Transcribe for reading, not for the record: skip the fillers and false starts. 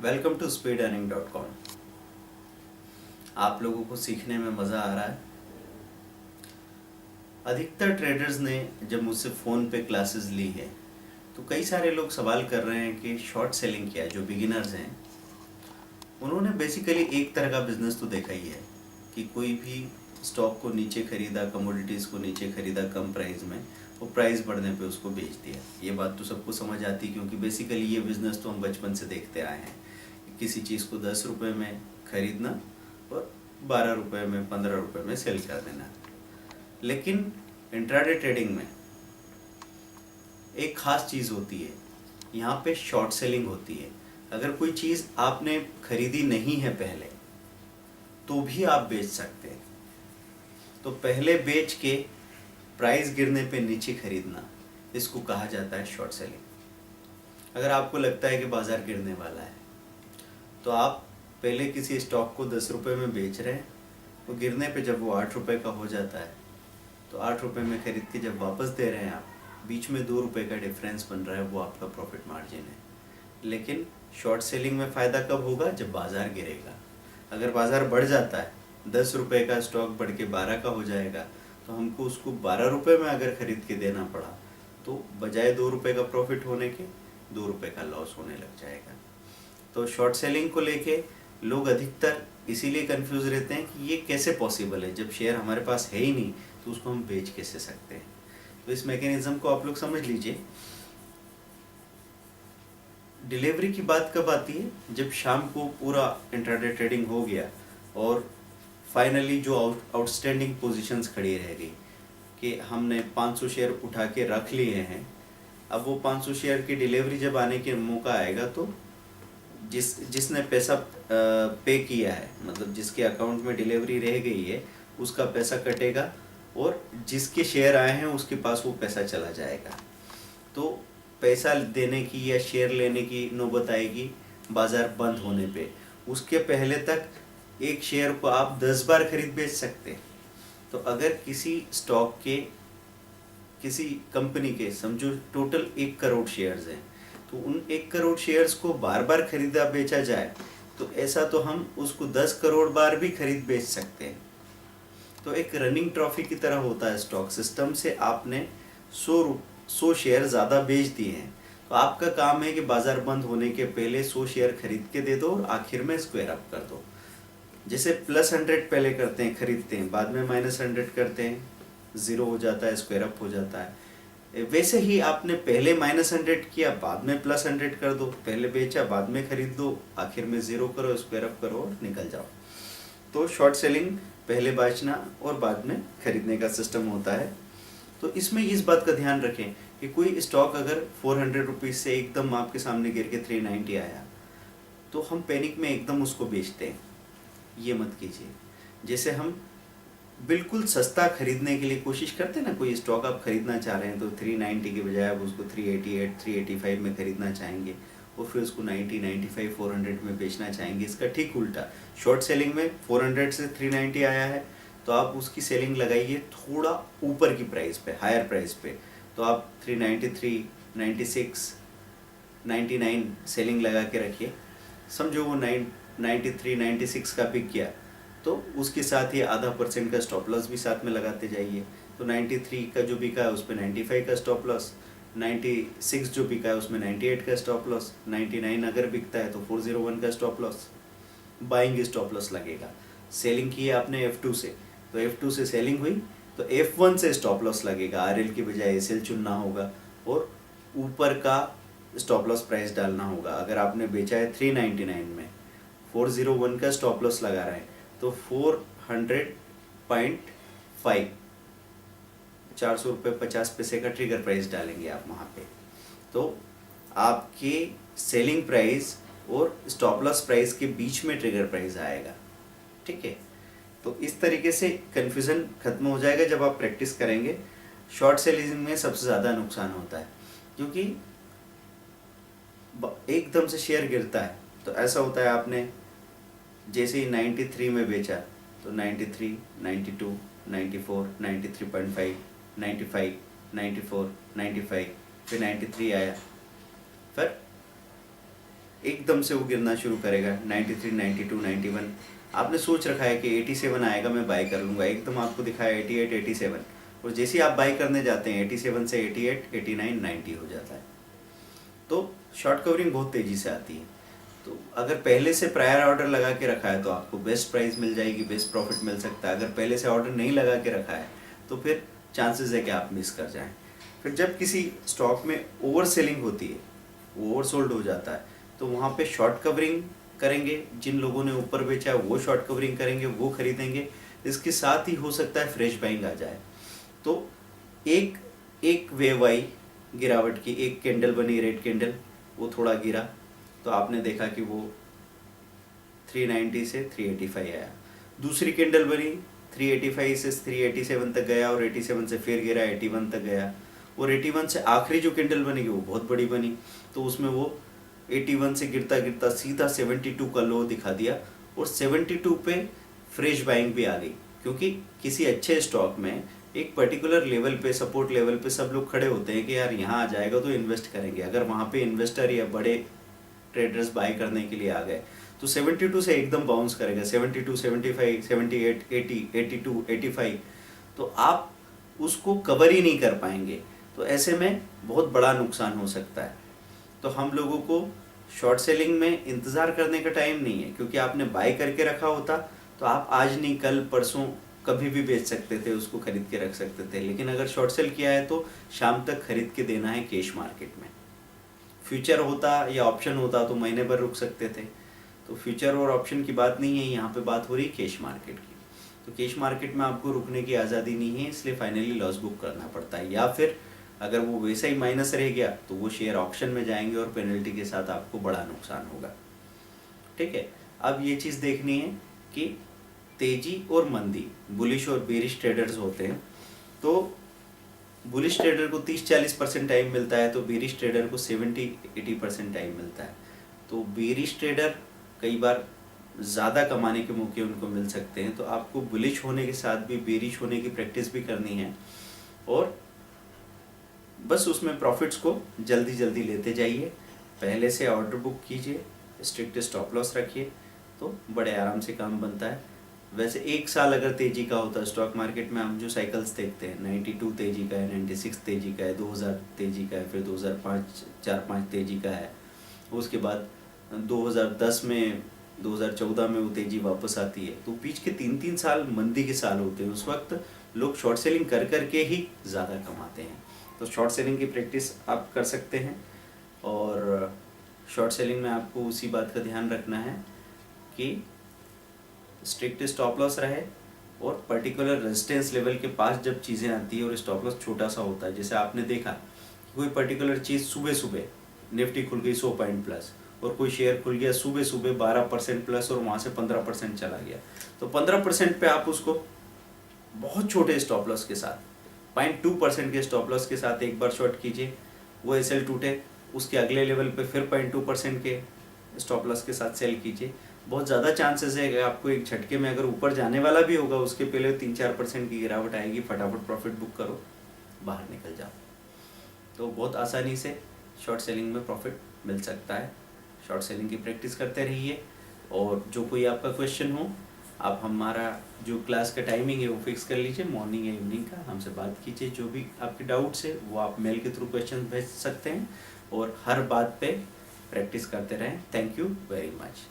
Welcome to speedearning.com। आप लोगों को सीखने में मज़ा आ रहा है। अधिकतर ट्रेडर्स ने जब मुझसे फ़ोन पे क्लासेस ली है तो कई सारे लोग सवाल कर रहे हैं कि शॉर्ट सेलिंग क्या है। जो बिगिनर्स हैं उन्होंने बेसिकली एक तरह का बिजनेस तो देखा ही है कि कोई भी स्टॉक को नीचे खरीदा, कमोडिटीज़ को नीचे खरीदा कम प्राइस में, वो प्राइस बढ़ने पे उसको बेच दिया। ये बात तो सबको समझ आती क्योंकि बेसिकली ये बिज़नेस तो हम बचपन से देखते आए हैं। किसी चीज़ को 10 रुपये में खरीदना और 12 रुपये में, 15 रुपये में सेल कर देना। लेकिन इंट्राडे ट्रेडिंग में एक ख़ास चीज़ होती है, यहाँ पे शॉर्ट सेलिंग होती है। अगर कोई चीज़ आपने खरीदी नहीं है पहले तो भी आप बेच सकते हैं। तो पहले बेच के प्राइस गिरने पे नीचे खरीदना, इसको कहा जाता है शॉर्ट सेलिंग। अगर आपको लगता है कि बाज़ार गिरने वाला है तो आप पहले किसी स्टॉक को 10 रुपये में बेच रहे हैं, वो गिरने पे जब वो 8 रुपये का हो जाता है तो 8 रुपये में खरीद के जब वापस दे रहे हैं आप, बीच में 2 रुपये का डिफरेंस बन रहा है, वो आपका प्रॉफिट मार्जिन है। लेकिन शॉर्ट सेलिंग में फ़ायदा कब होगा? जब बाज़ार गिरेगा। अगर बाज़ार बढ़ जाता है, 10 रुपये का स्टॉक बढ़ के 12 का हो जाएगा तो हमको उसको 12 रुपये में अगर ख़रीद के देना पड़ा तो बजाय 2 रुपये का प्रॉफिट होने के 2 रुपये का लॉस होने लग जाएगा। तो शॉर्ट सेलिंग को लेके लोग अधिकतर इसीलिए कंफ्यूज रहते हैं कि ये कैसे पॉसिबल है, जब शेयर हमारे पास है ही नहीं तो उसको हम बेच कैसे सकते हैं। तो इस मैकेनिज्म को आप लोग समझ लीजिए। डिलीवरी की बात कब आती है? जब शाम को पूरा इंट्राडे ट्रेडिंग हो गया और फाइनली जो आउटस्टैंडिंग पोजीशंस खड़ी रह गई कि हमने 500 शेयर उठा के रख लिए हैं, अब वो 500 शेयर की डिलीवरी जब आने के मौका आएगा तो जिसने पैसा पे किया है, मतलब जिसके अकाउंट में डिलीवरी रह गई है, उसका पैसा कटेगा और जिसके शेयर आए हैं उसके पास वो पैसा चला जाएगा। तो पैसा देने की या शेयर लेने की नौबत आएगी बाज़ार बंद होने पे। उसके पहले तक एक शेयर को आप 10 बार खरीद बेच सकते हैं। तो अगर किसी स्टॉक के, किसी कंपनी के समझो टोटल 1 करोड़ शेयर्स हैं, तो उन 1 करोड़ शेयर्स को बार बार खरीदा बेचा जाए तो ऐसा तो हम उसको 10 करोड़ बार भी खरीद बेच सकते हैं। तो एक रनिंग ट्रॉफी की तरह होता है स्टॉक सिस्टम से। आपने 100 शेयर ज़्यादा बेच दिए हैं तो आपका काम है कि बाज़ार बंद होने के पहले 100 शेयर खरीद के दे दो और आखिर में स्क्वायर अप कर दो। जैसे +100 पहले करते हैं, खरीदते हैं, बाद में -100 करते हैं, ज़ीरो हो जाता है, स्क्वायर अप हो जाता है। वैसे ही आपने पहले -100 किया, बाद में +100 कर दो, पहले बेचा बाद में खरीद दो, आखिर में ज़ीरो करो, स्क्वायर अप करो और निकल जाओ। तो शॉर्ट सेलिंग पहले बेचना और बाद में खरीदने का सिस्टम होता है। तो इसमें इस बात का ध्यान रखें कि कोई स्टॉक अगर 400 रुपीज़ से एकदम आपके सामने गिर के 390 आया तो हम पैनिक में एकदम उसको बेचते हैं, ये मत कीजिए। जैसे हम बिल्कुल सस्ता खरीदने के लिए कोशिश करते हैं ना, कोई स्टॉक आप खरीदना चाह रहे हैं तो 390 के बजाय आप उसको 388, 385 में खरीदना चाहेंगे और फिर उसको 90, 95, 400 में बेचना चाहेंगे। इसका ठीक उल्टा, शॉर्ट सेलिंग में 400 से 390 आया है तो आप उसकी सेलिंग लगाइए थोड़ा ऊपर की प्राइस पे, हायर प्राइस पे। तो आप 393, 96, 99 सेलिंग लगा के रखिए। समझो वो 93, 96 का बिक गया तो उसके साथ ही ½ % का स्टॉप लॉस भी साथ में लगाते जाइए। तो 93 का जो बिका है उस पर 95 का स्टॉप लॉस, 96 जो बिका है उसमें 98 का स्टॉप लॉस, 99 अगर बिकता है तो 401 का stop loss, buying stop loss लगेगा। सेलिंग की है आपने F2 से, तो F2 से सेलिंग हुई तो F1 से स्टॉप लॉस लगेगा, RL की बजाय SL चुनना होगा और ऊपर का स्टॉप लॉस प्राइस डालना होगा। अगर आपने बेचा है 399 में, 401 का स्टॉप लॉस लगा रहे हैं तो 400.5, 400 रुपये 50 पैसे का ट्रिगर प्राइस डालेंगे आप वहाँ पे। तो आपके सेलिंग प्राइस और स्टॉप लॉस प्राइस के बीच में ट्रिगर प्राइस आएगा, ठीक है। तो इस तरीके से कन्फ्यूज़न खत्म हो जाएगा जब आप प्रैक्टिस करेंगे। शॉर्ट सेलिंग में सबसे ज़्यादा नुकसान होता है क्योंकि एकदम से शेयर गिरता है तो ऐसा होता है, आपने जैसे ही 93 में बेचा तो 93, 92, 94, 93.5, 95, 94, 95, फिर 93 आया, फिर एकदम से वो गिरना शुरू करेगा 93, 92, 91। आपने सोच रखा है कि 87 आएगा मैं बाई कर लूँगा, एकदम आपको दिखाया 88, 87, और जैसे ही आप बाई करने जाते हैं 87 से 88, 89, 90 हो जाता है। तो शॉर्ट कवरिंग बहुत तेज़ी से आती है। तो अगर पहले से प्रायर ऑर्डर लगा के रखा है तो आपको बेस्ट प्राइस मिल जाएगी, बेस्ट प्रॉफिट मिल सकता है। अगर पहले से ऑर्डर नहीं लगा के रखा है तो फिर चांसेस है कि आप मिस कर जाएं। फिर जब किसी स्टॉक में ओवर सेलिंग होती है, वो ओवर सोल्ड हो जाता है, तो वहाँ पे शॉर्ट कवरिंग करेंगे। जिन लोगों ने ऊपर बेचा है वो शॉर्ट कवरिंग करेंगे, वो खरीदेंगे। इसके साथ ही हो सकता है फ्रेश बाइंग आ जाए। तो एक एक वेव आई गिरावट की, एक कैंडल बनी रेड कैंडल, वो थोड़ा गिरा तो आपने देखा कि वो 390 से 385 आया। दूसरी कैंडल बनी 385 से 387 तक गया और 87 से फिर गिरा 81 तक गया। और 81 से आखिरी जो कैंडल बनेगी वो बहुत बड़ी बनी, तो उसमें वो 81 से गिरता गिरता सीधा 72 का लो दिखा दिया और 72 पे फ्रेश बाइंग भी आ गई। क्योंकि किसी अच्छे स्टॉक में एक पर्टिकुलर लेवल पे, सपोर्ट लेवल पे सब लोग खड़े होते हैं कि यार यहाँ आ जाएगा तो इन्वेस्ट करेंगे। अगर वहाँ पे इन्वेस्टर या बड़े ट्रेडर्स बाय करने के लिए आ गए तो 72 से एकदम बाउंस करेगा, 72, 75, 78, 80, 82, 85, तो आप उसको कवर ही नहीं कर पाएंगे। तो ऐसे में बहुत बड़ा नुकसान हो सकता है। तो हम लोगों को शॉर्ट सेलिंग में इंतज़ार करने का टाइम नहीं है, क्योंकि आपने बाय करके रखा होता तो आप आज नहीं कल परसों कभी भी बेच सकते थे, उसको खरीद के रख सकते थे। लेकिन अगर शॉर्ट सेल किया है तो शाम तक खरीद के देना है कैश मार्केट में। फ्यूचर होता या ऑप्शन होता तो महीने भर रुक सकते थे। तो फ्यूचर और ऑप्शन की बात नहीं है, यहाँ पे बात हो रही है कैश मार्केट की। तो कैश मार्केट में आपको रुकने की आज़ादी नहीं है, इसलिए फाइनली लॉस बुक करना पड़ता है। या फिर अगर वो वैसा ही माइनस रह गया तो वो शेयर ऑप्शन में जाएंगे और पेनल्टी के साथ आपको बड़ा नुकसान होगा। ठीक है, अब ये चीज़ देखनी है कि तेजी और मंदी, बुलिश और बेरिश ट्रेडर्स होते हैं। तो बुलिश ट्रेडर को 30-40% टाइम मिलता है, तो बेरिश ट्रेडर को 70-80% टाइम मिलता है। तो बेरिश ट्रेडर कई बार ज़्यादा कमाने के मौके उनको मिल सकते हैं। तो आपको बुलिश होने के साथ भी बेरिश होने की प्रैक्टिस भी करनी है, और बस उसमें प्रॉफिट्स को जल्दी जल्दी लेते जाइए। पहले से ऑर्डर बुक कीजिए, स्ट्रिक्ट स्टॉप लॉस रखिए, तो बड़े आराम से काम बनता है। वैसे एक साल अगर तेजी का होता है स्टॉक मार्केट में, हम जो साइकिल्स देखते हैं 92 तेजी का है, 96 तेजी का है, 2000 तेजी का है, फिर 2005 4-5 तेजी का है, उसके बाद 2010 में 2014 में वो तेजी वापस आती है। तो बीच के 3-3 साल मंदी के साल होते हैं। उस वक्त लोग शॉर्ट सेलिंग कर करके ही ज़्यादा कमाते हैं। तो शॉर्ट सेलिंग की प्रैक्टिस आप कर सकते हैं, और शॉर्ट सेलिंग में आपको उसी बात का ध्यान रखना है कि स्ट्रिक्ट स्टॉप लॉस रहे, और पर्टिकुलर रेजिस्टेंस लेवल के पास जब चीज़ें आती है और स्टॉप लॉस छोटा सा होता है। जैसे आपने देखा कोई पर्टिकुलर चीज़ सुबह सुबह निफ्टी खुल गई 100 पॉइंट प्लस, और कोई शेयर खुल गया सुबह सुबह 12% प्लस और वहाँ से 15% चला गया, तो 15% पे आप उसको बहुत छोटे स्टॉप लॉस के साथ 0.2% के स्टॉप लॉस के साथ एक बार शॉर्ट कीजिए, वो एसएल टूटे, उसके अगले लेवल पे फिर 0.2% के स्टॉप लॉस के साथ सेल कीजिए। बहुत ज़्यादा चांसेस है कि आपको एक झटके में अगर ऊपर जाने वाला भी होगा उसके पहले 3-4% की गिरावट आएगी, फटाफट प्रॉफिट बुक करो, बाहर निकल जाओ। तो बहुत आसानी से शॉर्ट सेलिंग में प्रॉफिट मिल सकता है। शॉर्ट सेलिंग की प्रैक्टिस करते रहिए, और जो कोई आपका क्वेश्चन हो आप हमारा जो क्लास का टाइमिंग है वो फिक्स कर लीजिए, मॉर्निंग या इवनिंग का, हमसे बात कीजिए। जो भी आपके डाउट्स है वो आप मेल के थ्रू क्वेश्चन भेज सकते हैं, और हर बात पे प्रैक्टिस करते रहें। Thank you very much.